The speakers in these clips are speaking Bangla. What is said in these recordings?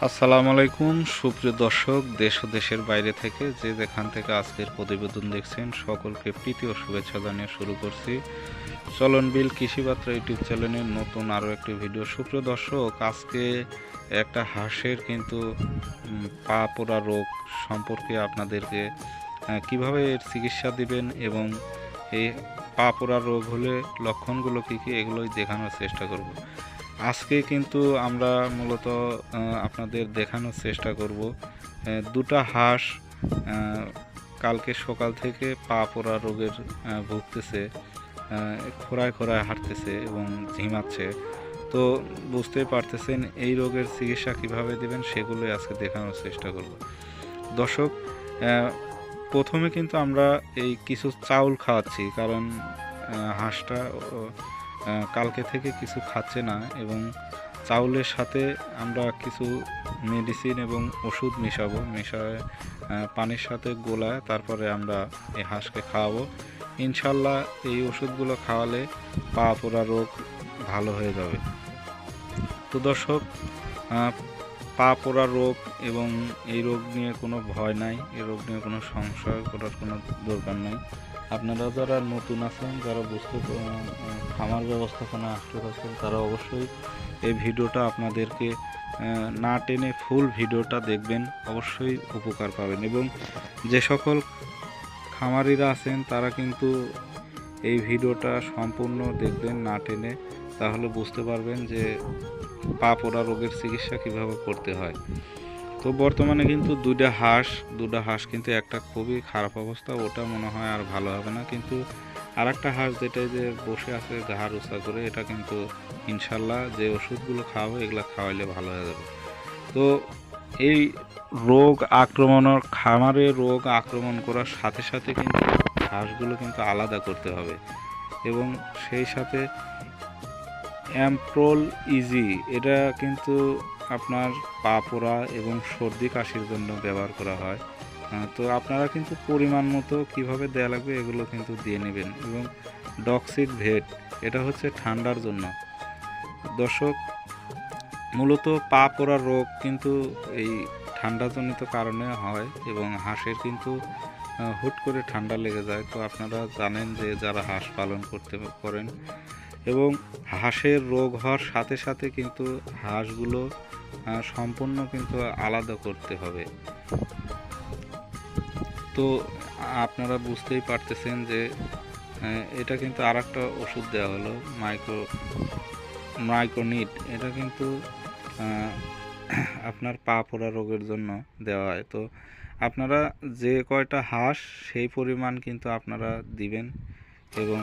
আসসালামু আলাইকুম সুপ্রিয় দর্শক, দেশ ও দেশের বাইরে থেকে যে যেখান থেকে আজকের প্রতিবেদন দেখছেন সকলকে প্রীতি ও শুভেচ্ছা জানিয়ে শুরু করছি চলনবিল কৃষিবার্তা ইউটিউব চ্যানেলের নতুন আরও একটি ভিডিও। সুপ্রিয় দর্শক, আজকে একটা হাঁসের কিন্তু পা পোড়া রোগ সম্পর্কে আপনাদেরকে কিভাবে এর চিকিৎসা দিবেন এবং এই পা পোড়া রোগ হলে লক্ষণগুলো কী কী এগুলোই দেখানোর চেষ্টা করব। আজকে কিন্তু আমরা মূলত আপনাদের দেখানোর চেষ্টা করব দুটা হাঁস কালকে সকাল থেকে পা পোড়া রোগের ভুগতেছে, খোঁড়ায় খোঁড়ায় হাঁটতেছে এবং ঝিমাচ্ছে। তো বুঝতেই পারতেছেন এই রোগের চিকিৎসা কিভাবে দেবেন সেগুলোই আজকে দেখানোর চেষ্টা করব। দর্শক, প্রথমে কিন্তু আমরা এই কিছু চাউল খাওয়াচ্ছি, কারণ হাঁসটা কালকে থেকে কিছু খাচ্ছে না এবং চাউলের সাথে আমরা কিছু মেডিসিন এবং ওষুধ মিশায় পানির সাথে গোলায় তারপরে আমরা এই হাঁসকে খাওয়াবো। ইনশাল্লাহ এই ওষুধগুলো খাওয়ালে পা পোড়া রোগ ভালো হয়ে যাবে। তো দর্শক, পা পোড়া রোগ এবং এই রোগ নিয়ে কোনো ভয় নাই, এই রোগ নিয়ে কোনো সংশয় করার কোনো দরকার নাই। আপনারা যারা নতুন আছেন, যারা খামার ব্যবস্থাপনা আসতে আছেন, তারা অবশ্যই এই ভিডিওটা আপনাদেরকে না টেনে ফুল ভিডিওটা দেখবেন, অবশ্যই উপকার পাবেন। এবং যে সকল খামারিরা আছেন তারা কিন্তু এই ভিডিওটা সম্পূর্ণ দেখবেন না টেনে, তাহলে বুঝতে পারবেন যে পা পোড়া রোগের চিকিৎসা কিভাবে করতে হয়। তো বর্তমানে কিন্তু দুটা হাঁস কিন্তু একটা খুবই খারাপ অবস্থা, ওটা মনে হয় আর ভালো হবে না। কিন্তু আর একটা হাঁস যেটা যে বসে আছে ঘাড় উঁচা করে, এটা কিন্তু ইনশাল্লাহ যে ওষুধগুলো খাওয়াবো এগুলো খাওয়াইলে ভালো হয়ে যাবে। তো এই খামারে রোগ আক্রমণ করার সাথে সাথে কিন্তু হাঁসগুলো কিন্তু আলাদা করতে হবে এবং সেই সাথে অ্যাম্প্রোল ইজি, এটা কিন্তু আপনার পা পোড়া এবং সর্দি কাশির জন্য ব্যবহার করা হয়। তো আপনারা কিন্তু পরিমাণ মতো কীভাবে দেওয়া লাগবে এগুলো কিন্তু দিয়ে নেবেন। এবং ডক্সিক ভেট, এটা হচ্ছে ঠান্ডার জন্য। দর্শক, মূলত পা পোড়া রোগ কিন্তু এই ঠান্ডাজনিত কারণে হয় এবং হাঁসের কিন্তু হুট করে ঠান্ডা লেগে যায়। তো আপনারা জানেন যে যারা হাঁস পালন করেন, এবং হাঁসের রোগ হওয়ার সাথে সাথে কিন্তু হাঁসগুলো সম্পূর্ণ কিন্তু আলাদা করতে হবে। তো আপনারা বুঝতেই পারতেছেন যে এটা কিন্তু আর একটা ওষুধ দেওয়া হলো মাইক্রোনিট, এটা কিন্তু আপনার পা পোড়া রোগের জন্য দেওয়া হয়। তো আপনারা যে কয়টা হাঁস সেই পরিমাণ কিন্তু আপনারা দিবেন এবং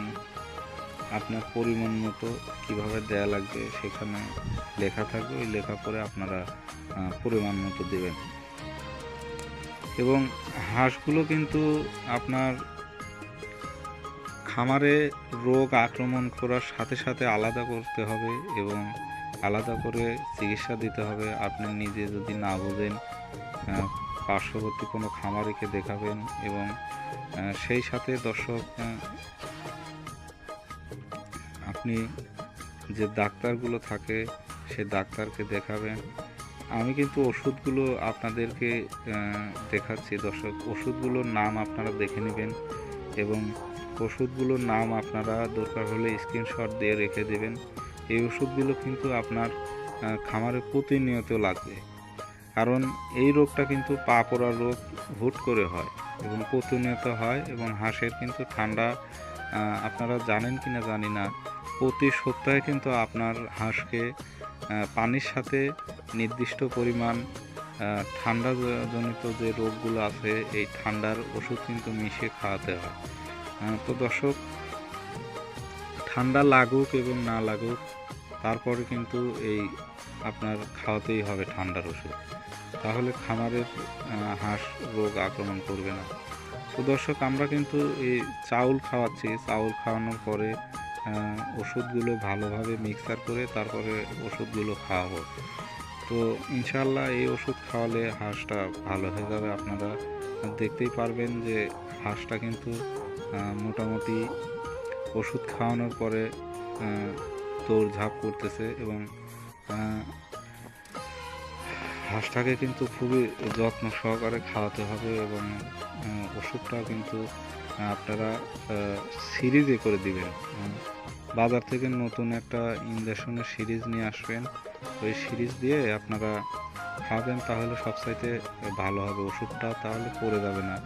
আপনার পরিমাণ মতো কীভাবে দেয়া লাগবে সেখানে লেখা থাকবে, ওই লেখা পরে আপনারা পরিমাণ মতো দেবেন। এবং হাঁসগুলো কিন্তু আপনার খামারে রোগ আক্রমণ করার সাথে সাথে আলাদা করতে হবে এবং আলাদা করে চিকিৎসা দিতে হবে। আপনি নিজে যদি না বোঝেন, পার্শ্ববর্তী কোনো খামারিকে দেখাবেন এবং সেই সাথে দর্শক, আপনি যে ডাক্তারগুলো থাকে সে ডাক্তারকে দেখাবেন। আমি কিন্তু ওষুধগুলো আপনাদেরকে দেখাচ্ছি। দর্শক, ওষুধগুলোর নাম আপনারা দেখে নেবেন এবং ওষুধগুলোর নাম আপনারা দরকার হলে স্ক্রিনশট দিয়ে রেখে দেবেন। এই ওষুধগুলো কিন্তু আপনার খামারে প্রতিনিয়ত লাগবে, কারণ এই রোগটা কিন্তু পা পোড়া রোগ হুট করে হয় এবং প্রতিনিয়ত হয়। এবং হাঁসের কিন্তু ঠান্ডা, আপনারা জানেন কি না জানি না, প্রতি সপ্তাহে কিন্তু আপনার হাঁসকে পানির সাথে নির্দিষ্ট পরিমাণ ঠান্ডাজনিত যে রোগগুলো আছে এই ঠান্ডার ওষুধ কিন্তু মিশিয়ে খাওয়াতে হয়। তো দর্শক, ঠান্ডা লাগুক এবং না লাগুক, তারপরে কিন্তু এই আপনার খাওয়াতেই হবে ঠান্ডার ওষুধ, তাহলে খামারের হাঁস রোগ আক্রমণ করবে না। তো দর্শক, আমরা কিন্তু এই চাউল খাওয়াচ্ছি, চাউল খাওয়ানোর পরে ওষুধগুলো ভালোভাবে মিক্সার করে তারপরে ওষুধগুলো খাওয়াবো। তো ইনশাল্লাহ এই ওষুধ খাওয়ালে হাঁসটা ভালো হয়ে যাবে। আপনারা দেখতেই পারবেন যে হাঁসটা কিন্তু মোটামুটি ওষুধ খাওয়ানোর পরে দৌড়ঝাঁপ করতেছে এবং হাঁসটাকে কিন্তু খুবই যত্ন সহকারে খাওয়াতে হবে এবং ওষুধটা কিন্তু আপনারা সিরিজে করে দিবেন। বাজার থেকে নতুন একটা ইনজেকশনের সিরিজ নিয়ে আসবেন, ওই সিরিজ দিয়ে আপনারা খাবেন, তাহলে সবচাইতে ভালো হবে। ওষুধটা তাহলে পড়ে যাবে না।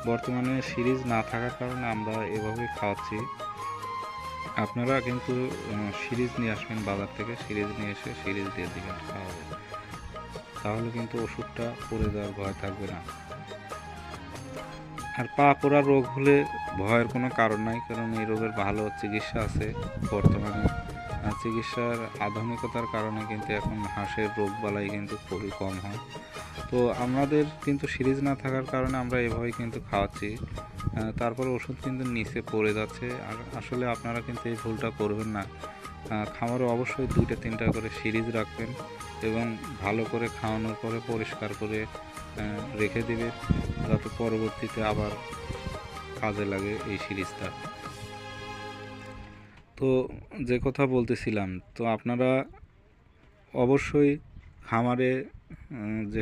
বর্তমানে সিরিজ না থাকার কারণে আমরা এভাবেই খাওয়াচ্ছি। আপনারা কিন্তু সিরিজ নিয়ে আসবেন বাজার থেকে, সিরিজ নিয়ে এসে সিরিজ দিয়ে দিবেন, খাওয়াবেন, তাহলে কিন্তু ওষুধটা পড়ে যাওয়ার ভয় থাকবে না। আর পা পোড়া রোগ হলে ভয়ের কোনো কারণ নাই, কারণ এই রোগের ভালো চিকিৎসা আছে বর্তমানে। চিকিৎসার আধুনিকতার কারণে কিন্তু এখন হাঁসের রোগ বালাই কিন্তু খুবই কম হয়। তো আমাদের কিন্তু সিরিজ না থাকার কারণে আমরা এভাবেই কিন্তু খাওয়াচ্ছি। তারপরে ওষুধ কিন্তু নিচে পড়ে যাচ্ছে। আর আসলে আপনারা কিন্তু এই ভুলটা করবেন না। খামারে অবশ্যই 2-3টা করে সিরিজ রাখবেন এবং ভালো করে খাওয়ানোর পরে পরিষ্কার করে রেখে দিবেন, যাতে পরবর্তীতে আবার কাজে লাগে এই সিরিজটা। তো যে কথা বলতেছিলাম, তো আপনারা অবশ্যই খামারে যে